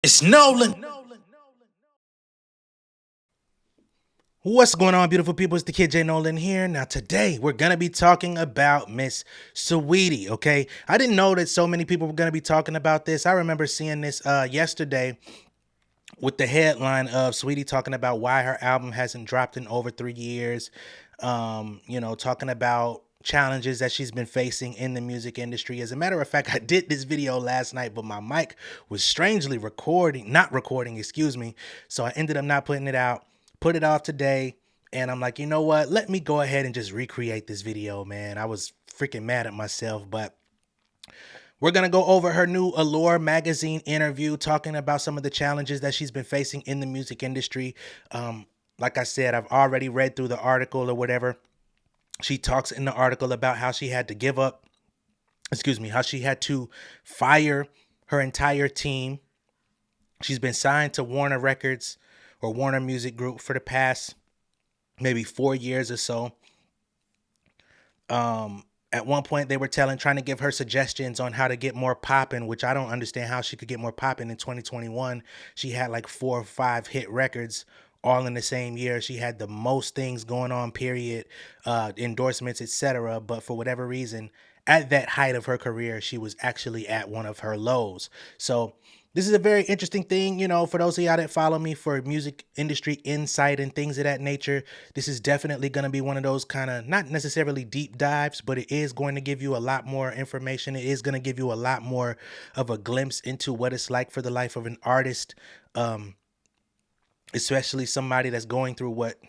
It's Nolan. What's going on, beautiful people? It's the kid J Nolan here. Now today we're gonna be talking about Miss Saweetie. Okay, I didn't know that so many people were gonna be talking about this. I remember seeing this yesterday with the headline of Saweetie talking about why her album hasn't dropped in over 3 years. Talking about challenges that she's been facing in the music industry. As a matter of fact, I did this video last night, but my mic was strangely not recording, excuse me. So I ended up not putting it out, put it off today. And I'm like, you know what? Let me go ahead and just recreate this video, man. I was freaking mad at myself, but we're going to go over her new Allure magazine interview, talking about some of the challenges that she's been facing in the music industry. Like I said, I've already read through the article or whatever. She talks in the article about how she had to how she had to fire her entire team. She's been signed to Warner Records or Warner Music Group for the past maybe 4 years or so. At one point they were trying to give her suggestions on how to get more popping, which I don't understand how she could get more popping in 2021. She had like 4 or 5 hit records all in the same year. She had the most things going on, period, endorsements, etc. But for whatever reason, at that height of her career, she was actually at one of her lows. So this is a very interesting thing, for those of y'all that follow me for music industry insight and things of that nature. This is definitely going to be one of those kind of, not necessarily deep dives, but it is going to give you a lot more information. It is going to give you a lot more of a glimpse into what it's like for the life of an artist, especially somebody that's going through what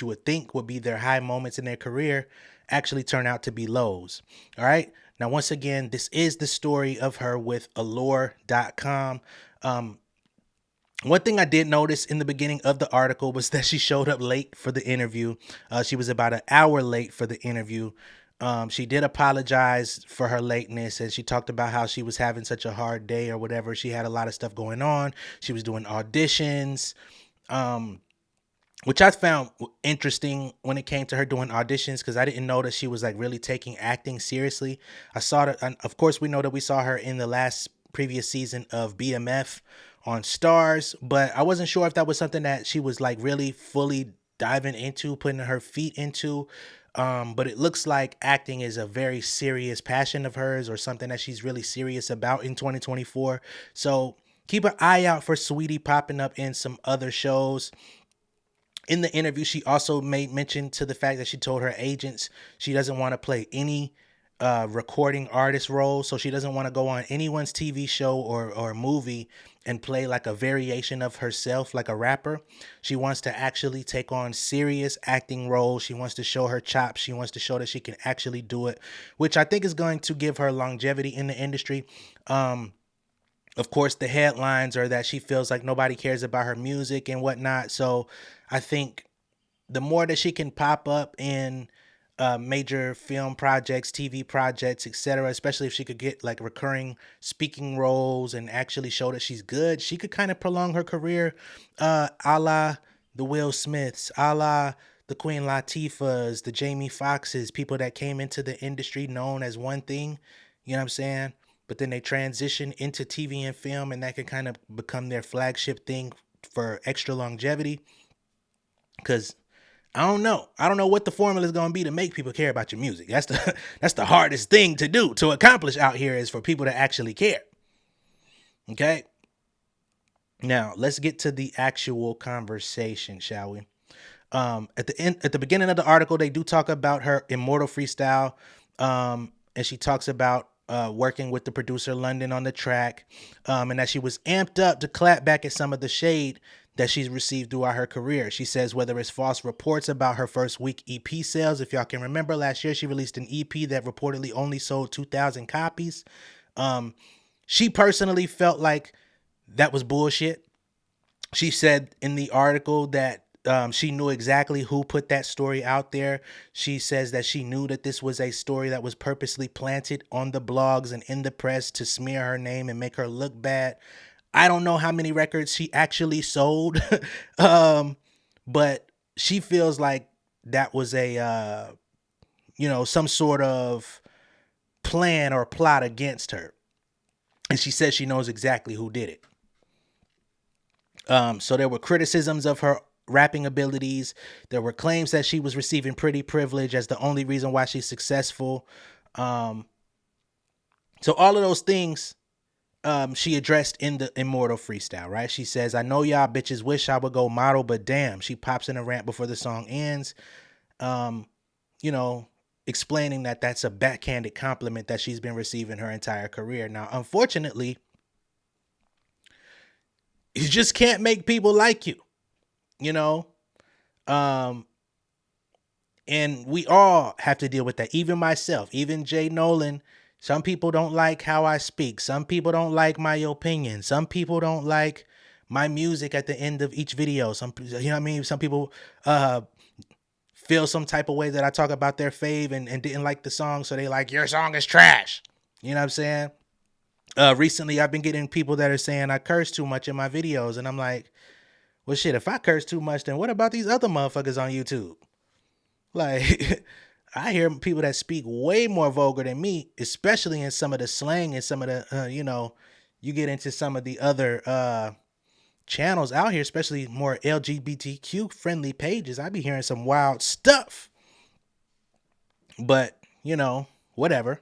you would think would be their high moments in their career actually turn out to be lows. All right. Now, once again, this is the story of her with Allure.com. One thing I did notice in the beginning of the article was that she showed up late for the interview. She was about an hour late for the interview. She did apologize for her lateness, and she talked about how she was having such a hard day or whatever. She had a lot of stuff going on. She was doing auditions, which I found interesting when it came to her doing auditions, because I didn't know that she was like really taking acting seriously. I saw that, and of course, we know that we saw her in the previous season of BMF on Stars, but I wasn't sure if that was something that she was like really fully diving into, putting her feet into. But it looks like acting is a very serious passion of hers, or something that she's really serious about in 2024. So keep an eye out for Saweetie popping up in some other shows. In the interview, she also made mention to the fact that she told her agents she doesn't want to play any recording artist role. So she doesn't want to go on anyone's TV show or movie and play like a variation of herself, like a rapper. She wants to actually take on serious acting roles. She wants to show her chops. She wants to show that she can actually do it, which I think is going to give her longevity in the industry. Of course, the headlines are that she feels like nobody cares about her music and whatnot. So I think the more that she can pop up in major film projects, TV projects, etc., especially if she could get like recurring speaking roles and actually show that she's good, she could kind of prolong her career, a la the Will Smiths, a la the Queen Latifahs, the Jamie Foxxes, people that came into the industry known as one thing, you know what I'm saying? But then they transition into TV and film, and that can kind of become their flagship thing for extra longevity. Because I don't know. I don't know what the formula is going to be to make people care about your music. That's the hardest thing to do, to accomplish out here, is for people to actually care. Okay? Now, let's get to the actual conversation, shall we? At the beginning of the article, they do talk about her Immortal Freestyle, and she talks about working with the producer London on the track, and that she was amped up to clap back at some of the shade that she's received throughout her career. She says whether it's false reports about her first week EP sales. If y'all can remember, last year she released an EP that reportedly only sold 2,000 copies. She personally felt like that was bullshit. She said in the article that she knew exactly who put that story out there. She says that she knew that this was a story that was purposely planted on the blogs and in the press to smear her name and make her look bad. I don't know how many records she actually sold, but she feels like that was a, some sort of plan or plot against her. And she says she knows exactly who did it. So there were criticisms of her rapping abilities. There were claims that she was receiving pretty privilege as the only reason why she's successful. Um, so all of those things she addressed in the Immortal Freestyle, right? She says, I know y'all bitches wish I would go model, but damn, she pops in a rant before the song ends. Um, you know, explaining that that's a backhanded compliment that she's been receiving her entire career. Now, unfortunately, you just can't make people like you, you know? Um, and we all have to deal with that. Even myself, even J Nolan. Some people don't like how I speak. Some people don't like my opinion. Some people don't like my music at the end of each video. You know what I mean? Some people feel some type of way that I talk about their fave and didn't like the song, so they like, your song is trash. You know what I'm saying? Recently, I've been getting people that are saying I curse too much in my videos, and I'm like, well, shit, if I curse too much, then what about these other motherfuckers on YouTube? Like, I hear people that speak way more vulgar than me, especially in some of the slang and some of the, you get into some of the other channels out here, especially more LGBTQ friendly pages. I be hearing some wild stuff, but whatever.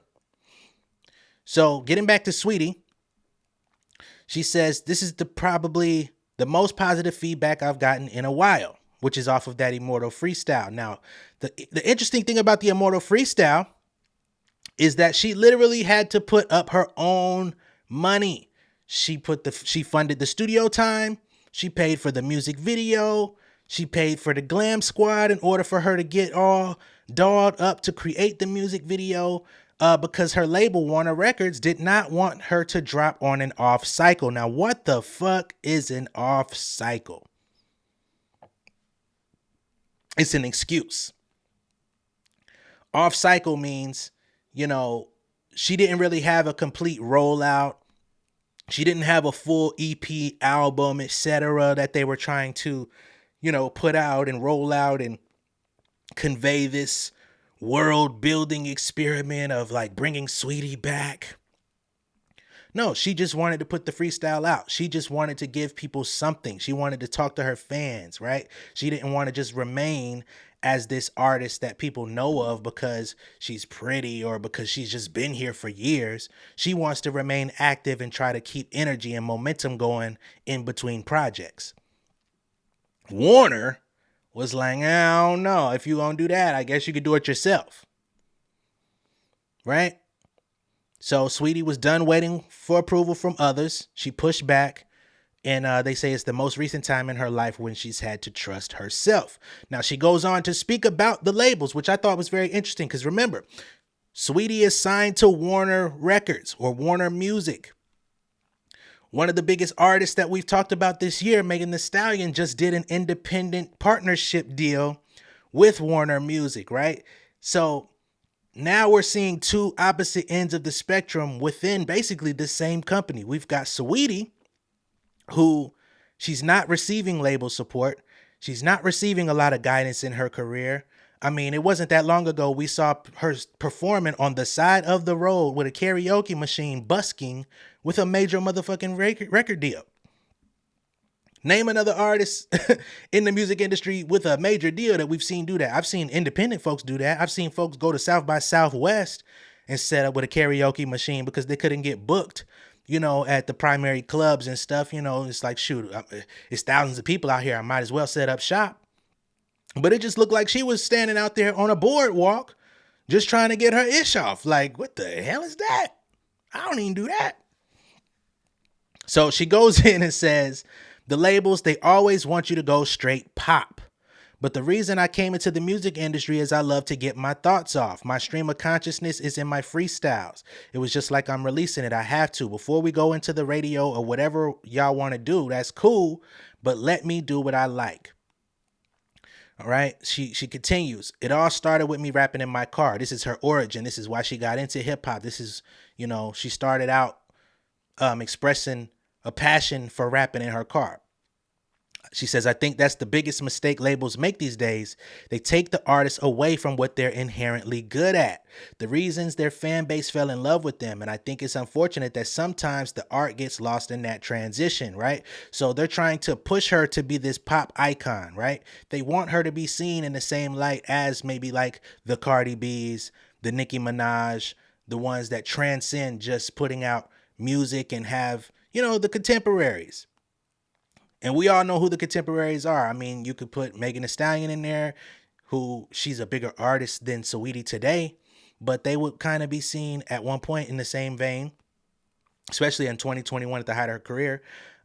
So getting back to Saweetie, she says, this is probably the most positive feedback I've gotten in a while, which is off of that Immortal Freestyle. Now, the interesting thing about the Immortal Freestyle is that she literally had to put up her own money. She funded the studio time. She paid for the music video. She paid for the glam squad in order for her to get all dolled up to create the music video. Because her label, Warner Records, did not want her to drop on an off cycle. Now, what the fuck is an off cycle? It's an excuse. Off cycle means, she didn't really have a complete rollout. She didn't have a full EP album, etc., that they were trying to, put out and roll out and convey this world building experiment of like bringing Saweetie back. No, she just wanted to put the freestyle out. She just wanted to give people something. She wanted to talk to her fans, right? She didn't want to just remain as this artist that people know of because she's pretty or because she's just been here for years. She wants to remain active and try to keep energy and momentum going in between projects. Warner was like, I don't know. If you gonna do that, I guess you could do it yourself. Right? So Saweetie was done waiting for approval from others. She pushed back. And they say it's the most recent time in her life when she's had to trust herself. Now, she goes on to speak about the labels, which I thought was very interesting. Because remember, Saweetie is signed to Warner Records or Warner Music. One of the biggest artists that we've talked about this year, Megan Thee Stallion, just did an independent partnership deal with Warner Music, right? So now we're seeing two opposite ends of the spectrum within basically the same company. We've got Saweetie, who she's not receiving label support. She's not receiving a lot of guidance in her career. I mean, it wasn't that long ago we saw her performing on the side of the road with a karaoke machine busking with a major motherfucking record deal. Name another artist in the music industry with a major deal that we've seen do that. I've seen independent folks do that. I've seen folks go to South by Southwest and set up with a karaoke machine because they couldn't get booked, at the primary clubs and stuff. It's like, shoot, it's thousands of people out here. I might as well set up shop. But it just looked like she was standing out there on a boardwalk just trying to get her ish off. Like, what the hell is that? I don't even do that. So she goes in and says, the labels, they always want you to go straight pop. But the reason I came into the music industry is I love to get my thoughts off. My stream of consciousness is in my freestyles. It was just like I'm releasing it. I have to. Before we go into the radio or whatever y'all want to do, that's cool. But let me do what I like. All right. She continues. It all started with me rapping in my car. This is her origin. This is why she got into hip hop. This is, she started out expressing a passion for rapping in her car. She says, I think that's the biggest mistake labels make these days. They take the artist away from what they're inherently good at, the reasons their fan base fell in love with them. And I think it's unfortunate that sometimes the art gets lost in that transition, right? So they're trying to push her to be this pop icon, right? They want her to be seen in the same light as maybe like the Cardi B's, the Nicki Minaj, the ones that transcend just putting out music and have, the contemporaries. And we all know who the contemporaries are. I mean, you could put Megan Thee Stallion in there, who she's a bigger artist than Saweetie today, but they would kind of be seen at one point in the same vein, especially in 2021 at the height of her career.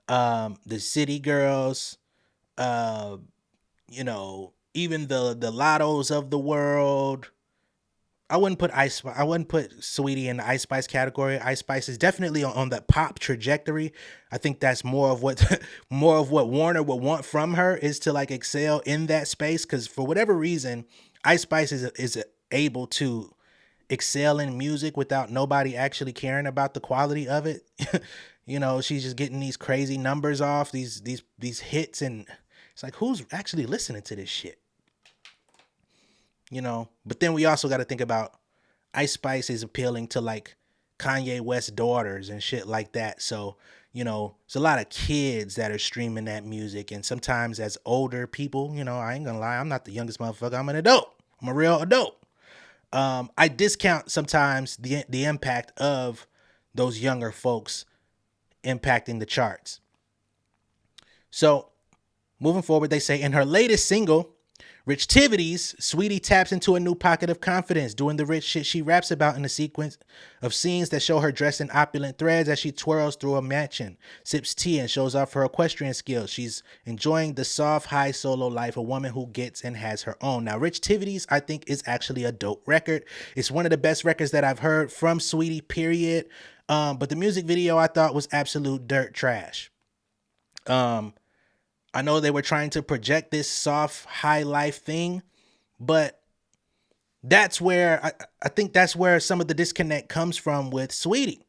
The City Girls, uh, even the Lottos of the world. I wouldn't put Saweetie in the Ice Spice category. Ice Spice is definitely on the pop trajectory. I think that's more of what more of what Warner would want from her is to like excel in that space. Because for whatever reason, Ice Spice is able to excel in music without nobody actually caring about the quality of it. She's just getting these crazy numbers off these hits, and it's like, who's actually listening to this shit? But then we also got to think about Ice Spice is appealing to like Kanye West daughters and shit like that. So, there's a lot of kids that are streaming that music. And sometimes as older people, I ain't gonna lie, I'm not the youngest motherfucker. I'm an adult. I'm a real adult. I discount sometimes the impact of those younger folks impacting the charts. So moving forward, they say in her latest single, Rich Tivities, Saweetie taps into a new pocket of confidence, doing the rich shit she raps about in a sequence of scenes that show her dressed in opulent threads as she twirls through a mansion, sips tea, and shows off her equestrian skills. She's enjoying the soft, high solo life, a woman who gets and has her own. Now, Rich Tivities, I think, is actually a dope record. It's one of the best records that I've heard from Saweetie, period. But the music video I thought was absolute dirt trash. I know they were trying to project this soft high life thing, but that's where I think that's where some of the disconnect comes from with Saweetie.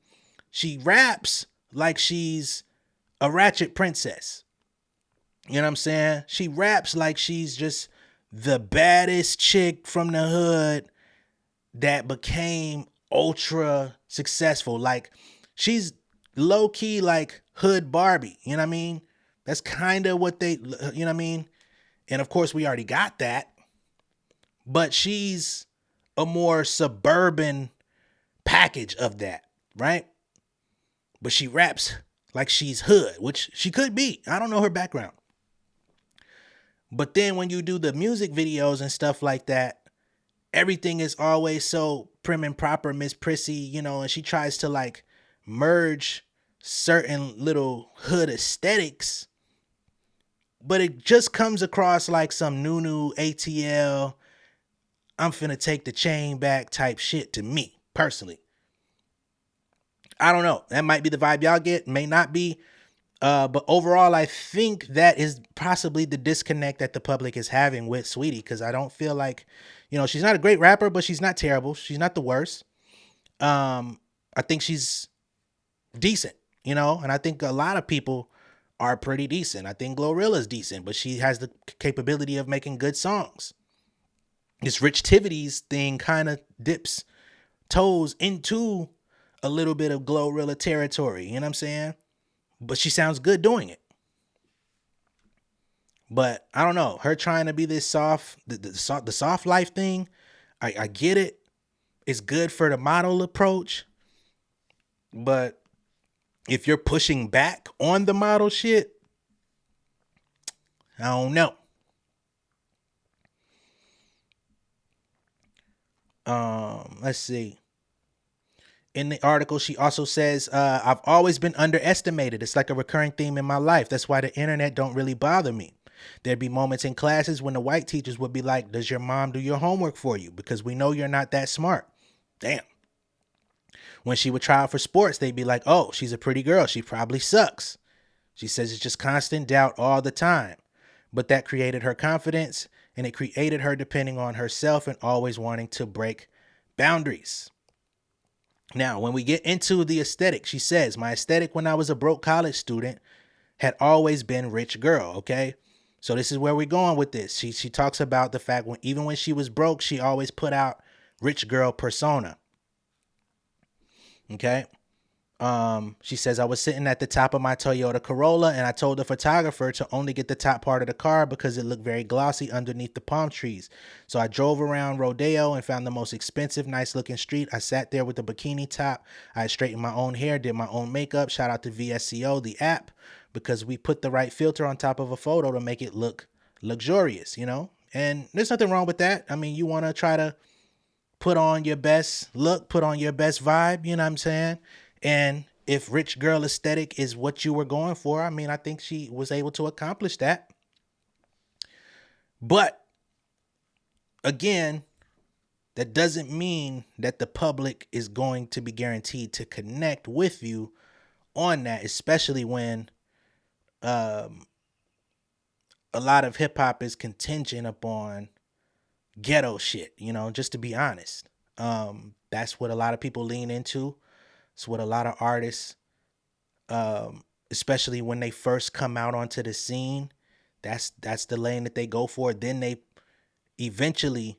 She raps like she's a ratchet princess. You know what I'm saying? She raps like she's just the baddest chick from the hood that became ultra successful. Like she's low key like hood Barbie. You know what I mean? That's kind of what you know what I mean? And of course, we already got that. But she's a more suburban package of that, right? But she raps like she's hood, which she could be. I don't know her background. But then when you do the music videos and stuff like that, everything is always so prim and proper, Miss Prissy, and she tries to like merge certain little hood aesthetics, but it just comes across like some new ATL, I'm finna take the chain back type shit to me, personally. I don't know. That might be the vibe y'all get, may not be. But overall, I think that is possibly the disconnect that the public is having with Saweetie, because I don't feel like, she's not a great rapper, but she's not terrible. She's not the worst. I think she's decent, and I think a lot of people are pretty decent. I think Glorilla's decent, but she has the capability of making good songs. This Rich Tivities thing kind of dips toes into a little bit of Glorilla territory, you know what I'm saying? But she sounds good doing it. But I don't know, her trying to be this soft, the soft life thing, I get it. It's good for the model approach, but if you're pushing back on the model shit, I don't know. Let's see. In the article, she also says, I've always been underestimated. It's like a recurring theme in my life. That's why the internet don't really bother me. There'd be moments in classes when the white teachers would be like, does your mom do your homework for you? Because we know you're not that smart. Damn. When she would try out for sports, they'd be like, oh, she's a pretty girl. She probably sucks. She says it's just constant doubt all the time. But that created her confidence, and it created her depending on herself and always wanting to break boundaries. Now, when we get into the aesthetic, she says, my aesthetic when I was a broke college student had always been rich girl, okay? So this is where we're going with this. She talks about the fact when even when she was broke, she always put out rich girl persona. Okay? She says, I was sitting at the top of my Toyota Corolla and I told the photographer to only get the top part of the car because it looked very glossy underneath the palm trees. So I drove around Rodeo and found the most expensive, nice looking street. I sat there with a bikini top. I straightened my own hair, did my own makeup. Shout out to VSCO, the app, because we put the right filter on top of a photo to make it look luxurious, you know? And there's nothing wrong with that. I mean, you want to try to put on your best look, put on your best vibe, you know what I'm saying? And if rich girl aesthetic is what you were going for, I mean, I think she was able to accomplish that. But again, that doesn't mean that the public is going to be guaranteed to connect with you on that, especially when a lot of hip hop is contingent upon ghetto shit, you know, just to be honest. That's what a lot of people lean into. It's what a lot of artists, especially when they first come out onto the scene, that's the lane that they go for. Then they eventually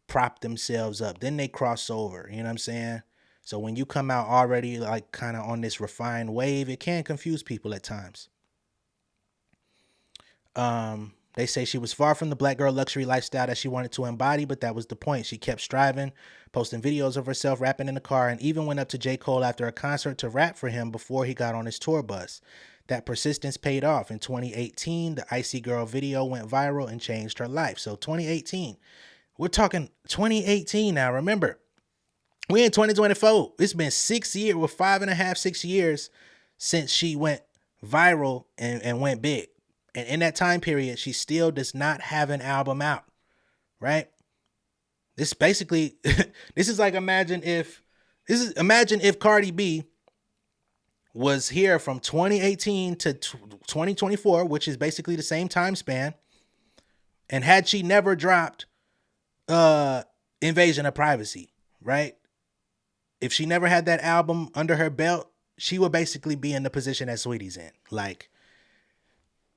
prop themselves up. Then they cross over. You know what I'm saying? So when you come out already like kind of on this refined wave, it can confuse people at times. They say she was far from the black girl luxury lifestyle that she wanted to embody, but that was the point. She kept striving, posting videos of herself rapping in the car, and even went up to J. Cole after a concert to rap for him before he got on his tour bus. That persistence paid off. In 2018, the Icy Girl video went viral and changed her life. So 2018, we're talking 2018 now. Remember, we're in 2024. It's been 6 years, well, 5.5, 6 years since she went viral and went big. And in that time period, she still does not have an album out, right? This basically, this is like imagine if Cardi B was here from 2018 to 2024, which is basically the same time span, and had she never dropped Invasion of Privacy, right? If she never had that album under her belt, she would basically be in the position that Saweetie's in. Like,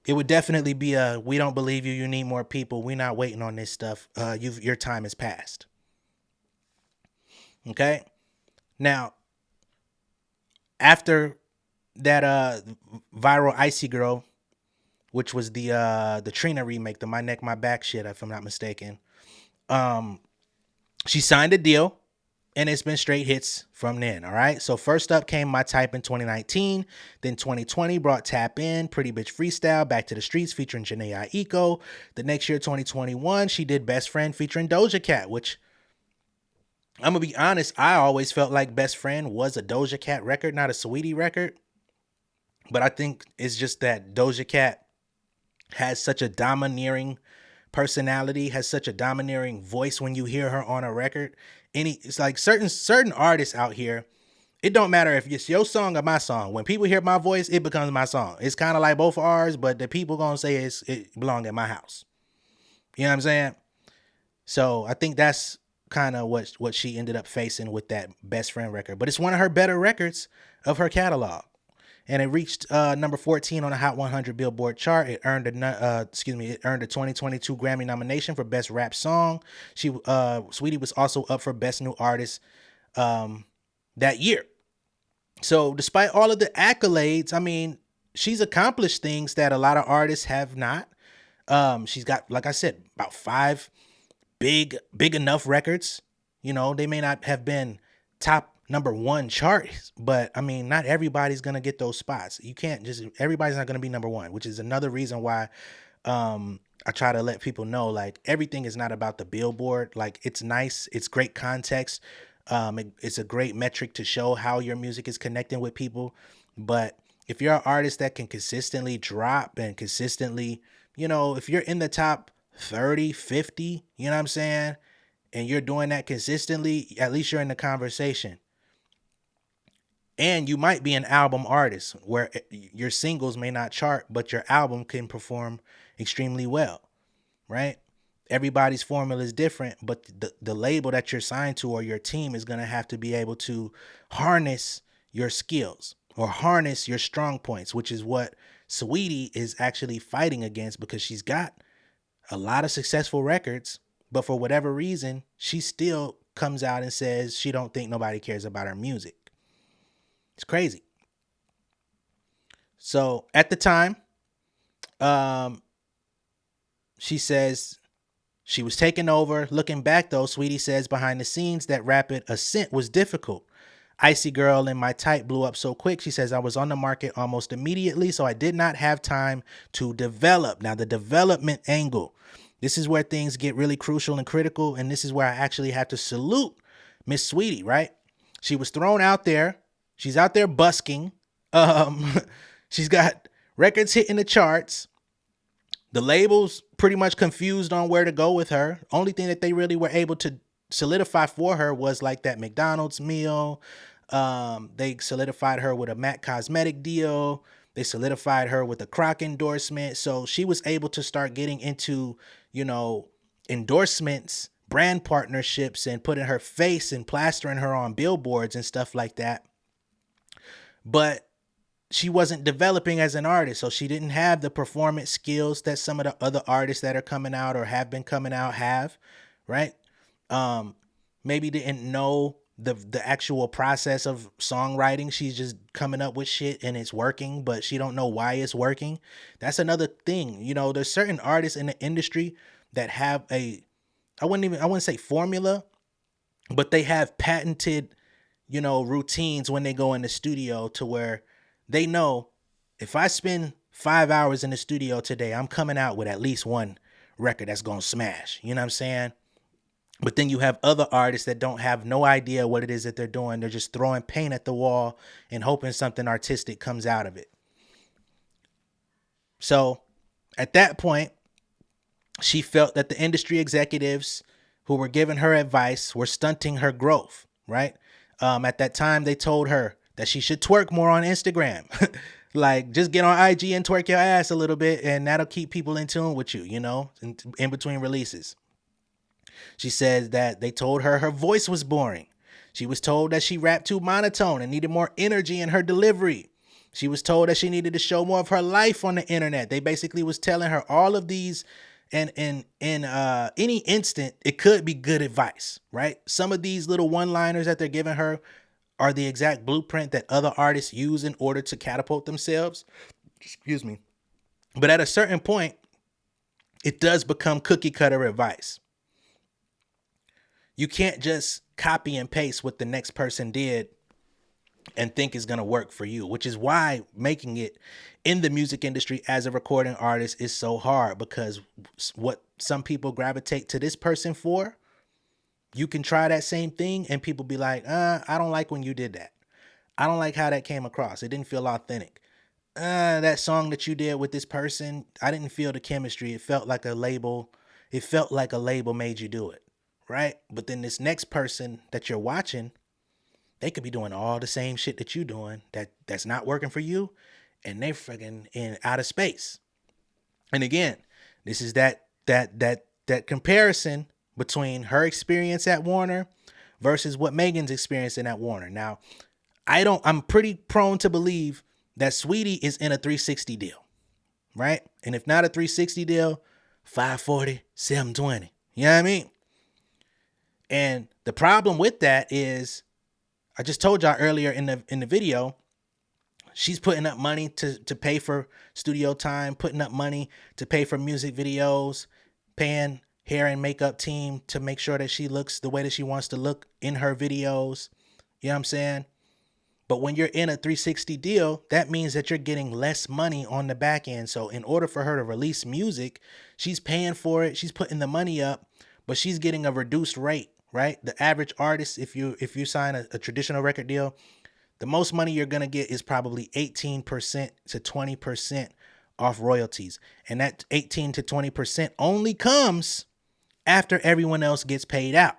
it would definitely be a, we don't believe you, you need more people, we're not waiting on this stuff, your time has passed. Okay? Now, after that viral Icy Girl, which was the Trina remake, the My Neck, My Back shit, if I'm not mistaken, she signed a deal, and it's been straight hits from then, all right? So first up came My Type in 2019. Then 2020 brought Tap In, Pretty Bitch Freestyle, Back to the Streets featuring Janae Aiko. The next year, 2021, she did Best Friend featuring Doja Cat, which, I'm going to be honest, I always felt like Best Friend was a Doja Cat record, not a Saweetie record. But I think it's just that Doja Cat has such a domineering personality, has such a domineering voice when you hear her on a record. It's like certain artists out here, it don't matter if it's your song or my song. When people hear my voice, it becomes my song. It's kind of like both ours, but the people gonna say it belong at my house. You know what I'm saying? So I think that's kind of what she ended up facing with that Best Friend record. But it's one of her better records of her catalog. And it reached number 14 on the Hot 100 Billboard chart. It earned a 2022 Grammy nomination for Best Rap Song. Saweetie was also up for Best New Artist that year. So despite all of the accolades, I mean, she's accomplished things that a lot of artists have not. She's got, like I said, about 5 big enough records. You know, they may not have been top number 1 chart, but I mean, not everybody's gonna get those spots. You can't just, everybody's not gonna be number 1, which is another reason why I try to let people know, like, everything is not about the Billboard. Like, it's nice, it's great context, it's a great metric to show how your music is connecting with people. But if you're an artist that can consistently drop and consistently, you know, if you're in the top 30, 50, you know what I'm saying, and you're doing that consistently, at least you're in the conversation. And you might be an album artist where your singles may not chart, but your album can perform extremely well, right? Everybody's formula is different, but the label that you're signed to or your team is going to have to be able to harness your skills or harness your strong points, which is what Saweetie is actually fighting against, because she's got a lot of successful records, but for whatever reason, she still comes out and says she don't think nobody cares about her music. It's crazy. So at the time, um, she says she was taken over. Looking back though, Saweetie says behind the scenes that rapid ascent was difficult. Icy Girl and My Type blew up so quick. She says I was on the market almost immediately, so I did not have time to develop. Now the development angle, this is where things get really crucial and critical, and this is where I actually have to salute Miss Saweetie, right? She was thrown out there. She's out there busking. She's got records hitting the charts. The labels pretty much confused on where to go with her. Only thing that they really were able to solidify for her was like that McDonald's meal. They solidified her with a MAC cosmetic deal. They solidified her with a Croc endorsement. So she was able to start getting into, endorsements, brand partnerships, and putting her face and plastering her on billboards and stuff like that. But she wasn't developing as an artist, so she didn't have the performance skills that some of the other artists that are coming out or have been coming out have, right? Maybe didn't know the actual process of songwriting. She's just coming up with shit and it's working, but she don't know why it's working. That's another thing. There's certain artists in the industry that have I wouldn't say formula, but they have patented, routines when they go in the studio, to where they know if I spend 5 hours in the studio today, I'm coming out with at least one record that's going to smash. You know what I'm saying? But then you have other artists that don't have no idea what it is that they're doing. They're just throwing paint at the wall and hoping something artistic comes out of it. So at that point, she felt that the industry executives who were giving her advice were stunting her growth, right? At that time, they told her that she should twerk more on Instagram. Like, just get on IG and twerk your ass a little bit, and that'll keep people in tune with you, in between releases. She says that they told her her voice was boring. She was told that she rapped too monotone and needed more energy in her delivery. She was told that she needed to show more of her life on the internet. They basically was telling her all of these, and in any instant, it could be good advice, right? Some of these little one-liners that they're giving her are the exact blueprint that other artists use in order to catapult themselves. Excuse me. But at a certain point, it does become cookie cutter advice. You can't just copy and paste what the next person did and think it's going to work for you, which is why making it in the music industry as a recording artist is so hard, because what some people gravitate to this person for, you can try that same thing and people be like, I don't like when you did that. I don't like how that came across. It didn't feel authentic. That song that you did with this person, I didn't feel the chemistry. It felt like a label. It felt like a label made you do it, right? But then this next person that you're watching, they could be doing all the same shit that you're doing that's not working for you, and they're freaking in outer space. And again, this is that comparison between her experience at Warner versus what Megan's experiencing at Warner. Now, I'm pretty prone to believe that Saweetie is in a 360 deal, right? And if not a 360 deal, 540, 720. You know what I mean? And the problem with that is, I just told y'all earlier in the video, she's putting up money to pay for studio time, putting up money to pay for music videos, paying hair and makeup team to make sure that she looks the way that she wants to look in her videos. You know what I'm saying? But when you're in a 360 deal, that means that you're getting less money on the back end. So in order for her to release music, she's paying for it. She's putting the money up, but she's getting a reduced rate, right? The average artist, if you sign a traditional record deal, the most money you're going to get is probably 18% to 20% off royalties. And that 18 to 20% only comes after everyone else gets paid out.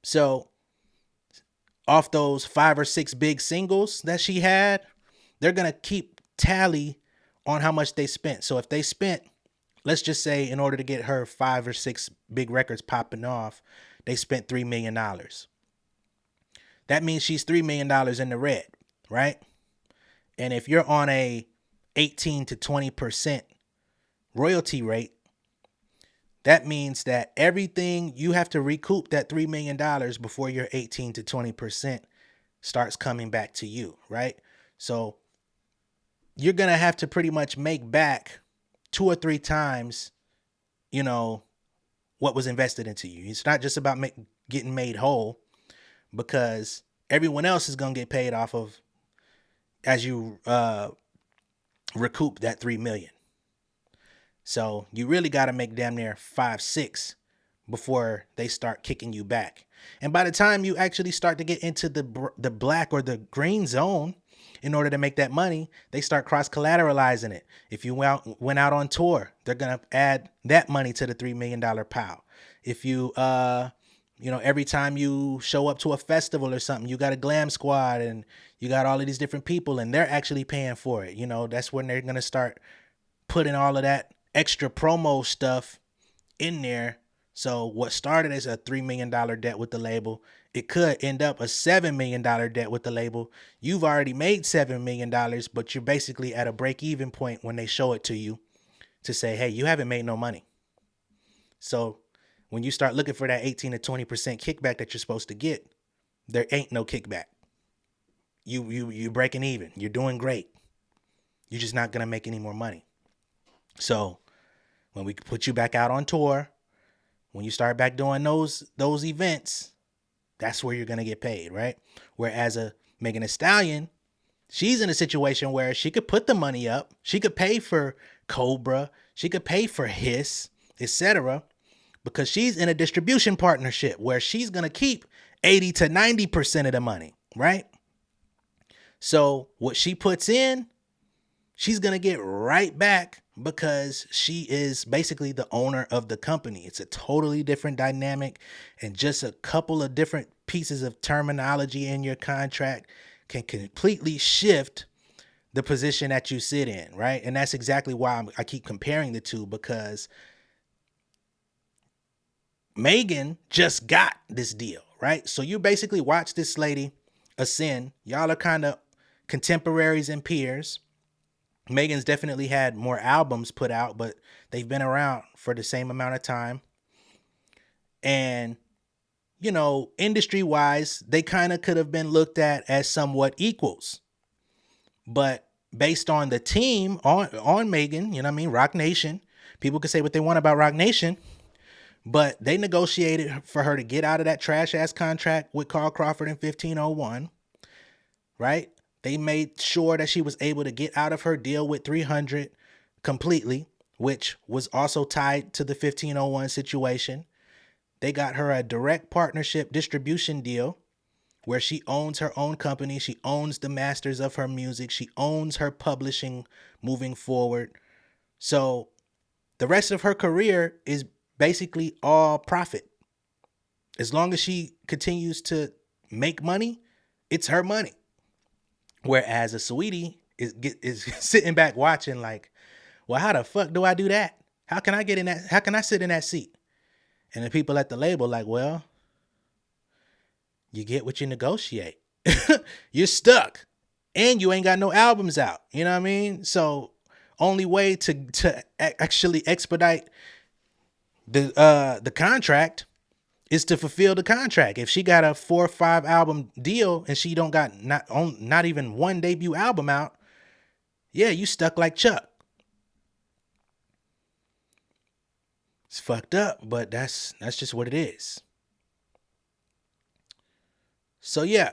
So off those 5 or 6 big singles that she had, they're going to keep tally on how much they spent. So if they spent, let's just say, in order to get her 5 or 6 big records popping off, they spent $3 million. That means she's $3 million in the red, right? And if you're on a 18 to 20% royalty rate, that means that everything you have to recoup that $3 million before your 18 to 20% starts coming back to you, right? So you're going to have to pretty much make back 2 or 3 times, you know, what was invested into you. It's not just about getting made whole, because everyone else is going to get paid off of as you recoup that 3 million. So you really got to make damn near 5, 6 before they start kicking you back. And by the time you actually start to get into the black or the green zone, in order to make that money, they start cross collateralizing it. If you went out on tour, they're gonna add that money to the $3 million pile. If you every time you show up to a festival or something, you got a glam squad and you got all of these different people and they're actually paying for it. That's when they're gonna start putting all of that extra promo stuff in there. So what started as a $3 million debt with the label, it could end up a $7 million debt with the label. You've already made $7 million, but you're basically at a break-even point when they show it to you to say, hey, you haven't made no money. So when you start looking for that 18 to 20% kickback that you're supposed to get, there ain't no kickback. You're breaking even. You're doing great. You're just not going to make any more money. So when we put you back out on tour, when you start back doing those events, that's where you're going to get paid, right? Whereas a Megan Thee Stallion, she's in a situation where she could put the money up. She could pay for Cobra. She could pay for Hiss, etc. Because she's in a distribution partnership where she's going to keep 80 to 90% of the money, right? So what she puts in, she's going to get right back because she is basically the owner of the company. It's a totally different dynamic, and just a couple of different pieces of terminology in your contract can completely shift the position that you sit in, right? And that's exactly why I keep comparing the two, because Megan just got this deal, right? So you basically watch this lady ascend. Y'all are kind of contemporaries and peers. Megan's definitely had more albums put out, but they've been around for the same amount of time. And, industry-wise, they kind of could have been looked at as somewhat equals. But based on the team on Megan, Roc Nation, people can say what they want about Roc Nation, but they negotiated for her to get out of that trash-ass contract with Carl Crawford in 1501, right? They made sure that she was able to get out of her deal with 300 completely, which was also tied to the 1501 situation. They got her a direct partnership distribution deal where she owns her own company. She owns the masters of her music. She owns her publishing moving forward. So the rest of her career is basically all profit. As long as she continues to make money, it's her money. Whereas a Saweetie is sitting back watching like, well, how the fuck do I do that? How can I get in that? How can I sit in that seat? And the people at the label like, well, you get what you negotiate. You're stuck. And you ain't got no albums out. You know what I mean? So only way to actually expedite the contract is to fulfill the contract. If she got a 4 or 5 album deal and she don't got not even one debut album out, yeah, you stuck like Chuck. It's fucked up, but that's just what it is. So yeah.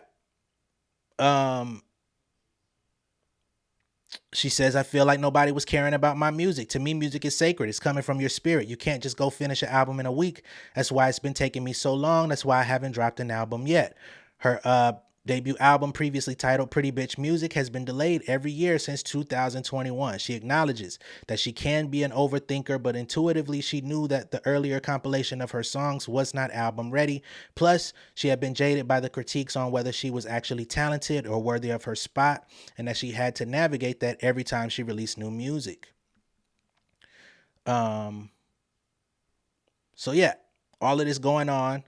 She says, I feel like nobody was caring about my music. To me, music is sacred. It's coming from your spirit. You can't just go finish an album in a week. That's why it's been taking me so long. That's why I haven't dropped an album yet. Her debut album, previously titled Pretty Bitch Music, has been delayed every year since 2021. She acknowledges that she can be an overthinker, but intuitively she knew that the earlier compilation of her songs was not album ready. Plus, she had been jaded by the critiques on whether she was actually talented or worthy of her spot, and that she had to navigate that every time she released new music. So yeah, all of this going on.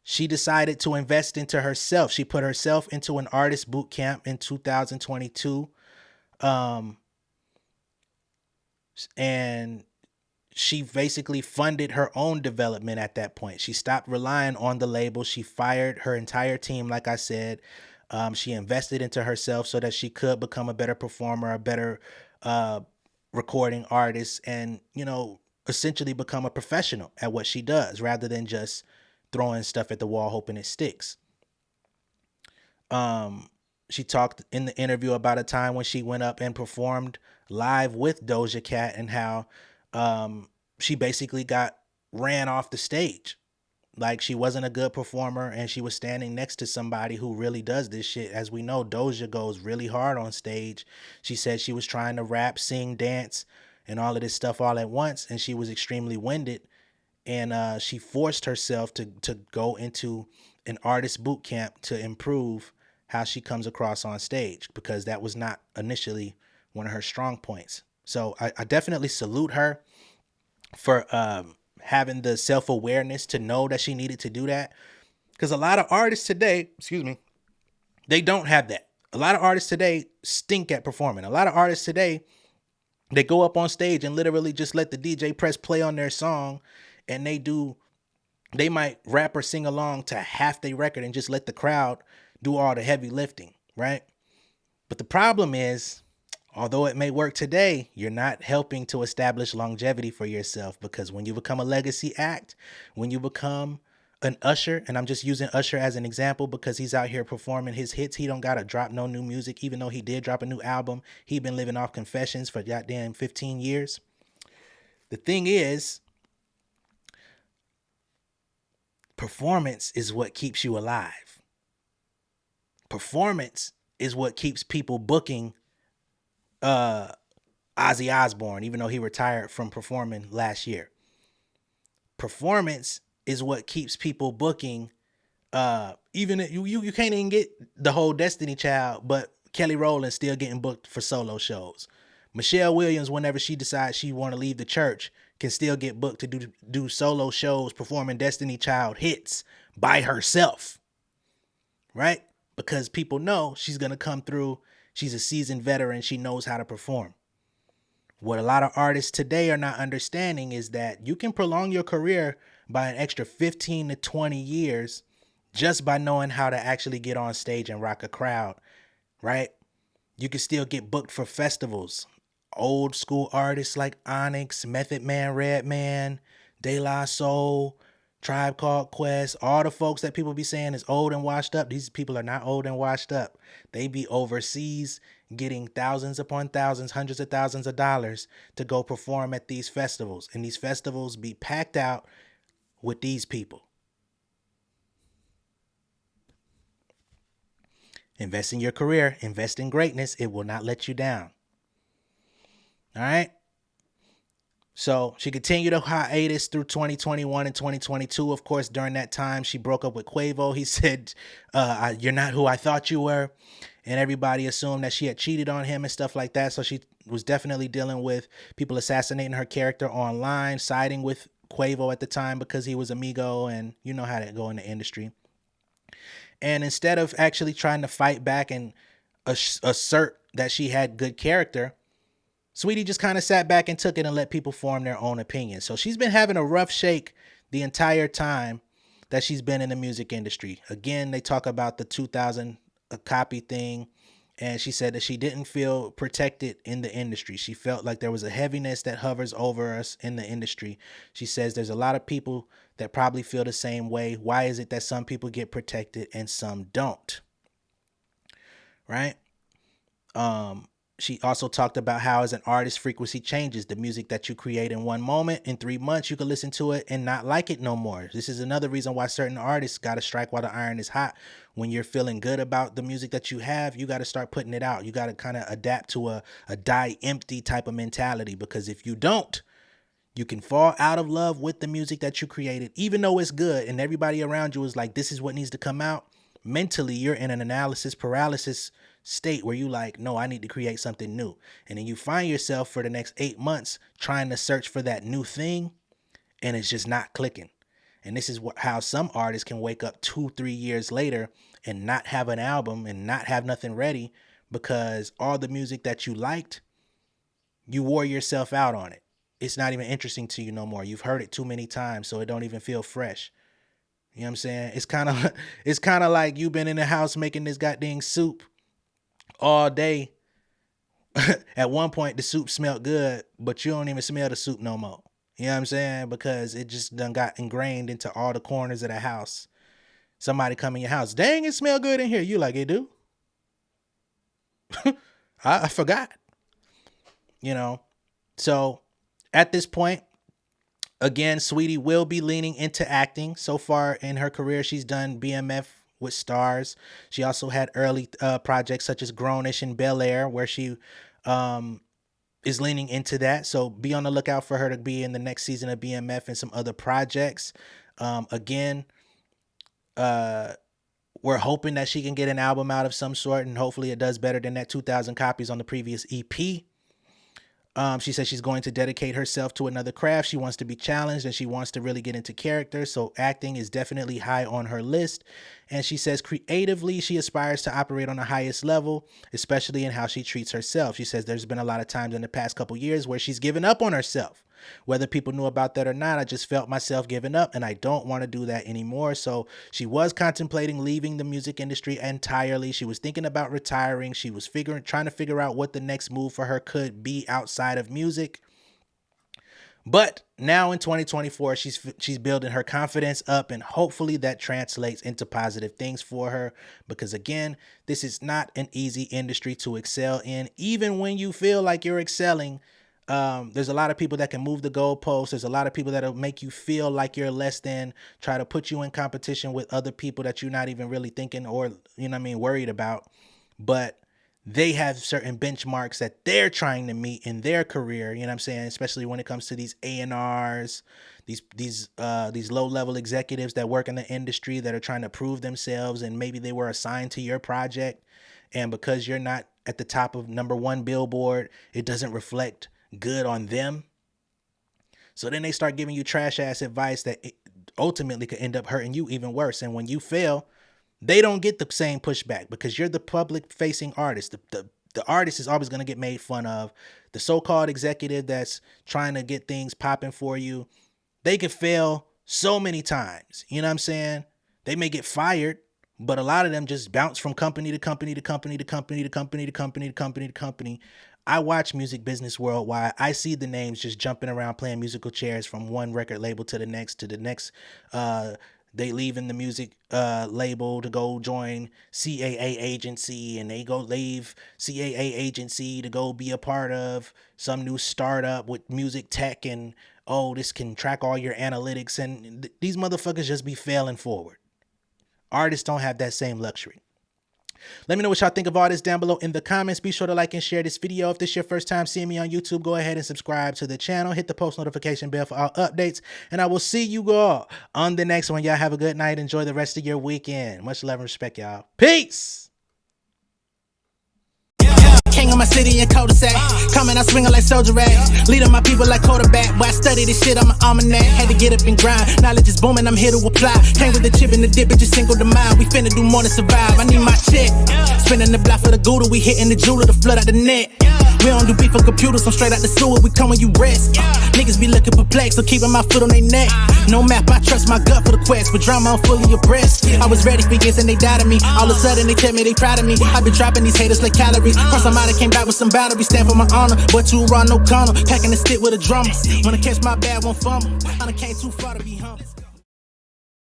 She decided to invest into herself. She put herself into an artist boot camp in 2022. And she basically funded her own development at that point. She stopped relying on the label. She fired her entire team, like I said. She invested into herself so that she could become a better performer, a better uh, recording artist, and, essentially become a professional at what she does rather than just throwing stuff at the wall hoping it sticks. Um, she talked in the interview about a time when she went up and performed live with Doja Cat and how um, she basically got ran off the stage. Like she wasn't a good performer and she was standing next to somebody who really does this shit. As we know, Doja goes really hard on stage. She said she was trying to rap, sing, dance, and all of this stuff all at once, and she was extremely winded. And she forced herself to go into an artist boot camp to improve how she comes across on stage because that was not initially one of her strong points. So I definitely salute her for having the self-awareness to know that she needed to do that, because a lot of artists today, excuse me, they don't have that. A lot of artists today stink at performing. A lot of artists today, they go up on stage and literally just let the DJ press play on their song, and they might rap or sing along to half their record and just let the crowd do all the heavy lifting, right? But the problem is, although it may work today, you're not helping to establish longevity for yourself, because when you become a legacy act, when you become an Usher, and I'm just using Usher as an example because he's out here performing his hits. He don't gotta drop no new music, even though he did drop a new album. He been living off confessions for goddamn 15 years. The thing is, performance is what keeps you alive. Performance is what keeps people booking uh Ozzy Osbourne, even though he retired from performing last year. Performance is what keeps people booking. Even you can't even get the whole Destiny Child, but Kelly Rowland still getting booked for solo shows. Michelle Williams, whenever she decides she want to leave the church, can still get booked to do solo shows performing Destiny Child hits by herself, right? Because people know she's gonna come through. She's a seasoned veteran. She knows how to perform. What a lot of artists today are not understanding is that you can prolong your career by an extra 15 to 20 years just by knowing how to actually get on stage and rock a crowd, right? You can still get booked for festivals. Old school artists like Onyx, Method Man, Redman, De La Soul, Tribe Called Quest, all the folks that people be saying is old and washed up. These people are not old and washed up. They be overseas getting thousands upon thousands, hundreds of thousands of dollars to go perform at these festivals. And these festivals be packed out with these people. Invest in your career, invest in greatness. It will not let you down. All right. So she continued a hiatus through 2021 and 2022. Of course, during that time, she broke up with Quavo. He said, you're not who I thought you were. And everybody assumed that she had cheated on him and stuff like that. So she was definitely dealing with people assassinating her character online, siding with Quavo at the time because he was Amigo, and you know how that go in the industry. And instead of actually trying to fight back and assert that she had good character, Saweetie just kind of sat back and took it and let people form their own opinion. So she's been having a rough shake the entire time that she's been in the music industry. Again, they talk about the 2000 copy thing, and she said that she didn't feel protected in the industry. She felt like there was a heaviness that hovers over us in the industry. She says there's a lot of people that probably feel the same way. Why is it that some people get protected and some don't? Right? She also talked about how as an artist, frequency changes. The music that you create in one moment, in 3 months, you can listen to it and not like it no more. This is another reason why certain artists got to strike while the iron is hot. When you're feeling good about the music that you have, you got to start putting it out. You got to kind of adapt to a die empty type of mentality, because if you don't, you can fall out of love with the music that you created, even though it's good and everybody around you is like, this is what needs to come out. Mentally, you're in an analysis paralysis state where you like, no, I need to create something new. And then you find yourself for the next 8 months trying to search for that new thing, and it's just not clicking. And this is how some artists can wake up 2-3 years later and not have an album and not have nothing ready, because all the music that you liked, you wore yourself out on it. It's not even interesting to you no more. You've heard it too many times, so it don't even feel fresh. You know what I'm saying? It's kind of like you've been in the house making this goddamn soup all day. At one point, the soup smelled good, but you don't even smell the soup no more. You know what I'm saying? Because it just done got ingrained into all the corners of the house. Somebody come in your house, dang, it smell good in here. You like, it do? I forgot. You know? So at this point, again, Saweetie will be leaning into acting. So far in her career, she's done BMF with stars. She also had early projects such as Grownish and Bel Air, where she is leaning into that. So be on the lookout for her to be in the next season of BMF and some other projects. Again, we're hoping that she can get an album out of some sort, and hopefully it does better than that 2,000 copies on the previous EP. She says she's going to dedicate herself to another craft. She wants to be challenged and she wants to really get into character. So acting is definitely high on her list. And she says creatively, she aspires to operate on the highest level, especially in how she treats herself. She says there's been a lot of times in the past couple years where she's given up on herself. Whether people knew about that or not, I just felt myself giving up, and I don't want to do that anymore. So she was contemplating leaving the music industry entirely. She was thinking about retiring. She was trying to figure out what the next move for her could be outside of music. But now in 2024, she's building her confidence up, and hopefully that translates into positive things for her. Because again, this is not an easy industry to excel in. Even when you feel like you're excelling, there's a lot of people that can move the goalposts. There's a lot of people that'll make you feel like you're less than, try to put you in competition with other people that you're not even really thinking or, you know what I mean, worried about. But they have certain benchmarks that they're trying to meet in their career, you know what I'm saying? Especially when it comes to these A&Rs, these low-level executives that work in the industry that are trying to prove themselves, and maybe they were assigned to your project, and because you're not at the top of #1 Billboard, it doesn't reflect good on them. So then they start giving you trash ass advice that ultimately could end up hurting you even worse. And when you fail, they don't get the same pushback because you're the public facing artist. The artist is always going to get made fun of. The so-called executive that's trying to get things popping for you, they could fail so many times. You know what I'm saying? They may get fired, but a lot of them just bounce from company to company to company to company to company to company to company to company. I watch Music Business Worldwide. I see the names just jumping around playing musical chairs from one record label to the next to the next. They leave in the music label to go join CAA agency, and they go leave CAA agency to go be a part of some new startup with music tech, and oh, this can track all your analytics, and these motherfuckers just be failing forward. Artists don't have that same luxury. Let me know what y'all think of all this down below in the comments. Be sure to like and share this video. If this is your first time seeing me on YouTube, go ahead and subscribe to the channel. Hit the post notification bell for all updates. And I will see you all on the next one. Y'all have a good night. Enjoy the rest of your weekend. Much love and respect, y'all. Peace. King of my city and cul-de-sac. Coming out swinging like soldier rag. Leading my people like quarterback. Boy, I study this shit, I'm an almanac. Had to get up and grind. Knowledge is booming, I'm here to apply. Came with the chip and the dip, it just single the mind. We finna do more than survive. I need my check. Spinning the block for the gouda. We hitting the jeweler to flood out the net. We don't do beef for computers, I'm straight out the sewer. We come when you rest. Niggas be looking perplexed, so keeping my foot on their neck. No map, I trust my gut for the quest. With drama, I'm fully abreast. I was ready for years and they died of me. All of a sudden they tell me they proud of me. I been dropping these haters like calories. Cross some out, came back with some boundaries. Stand for my honor, but you run no corner. Packing the stick with a drummer. When I catch my bad, won't fumble. I done came too far to be humble.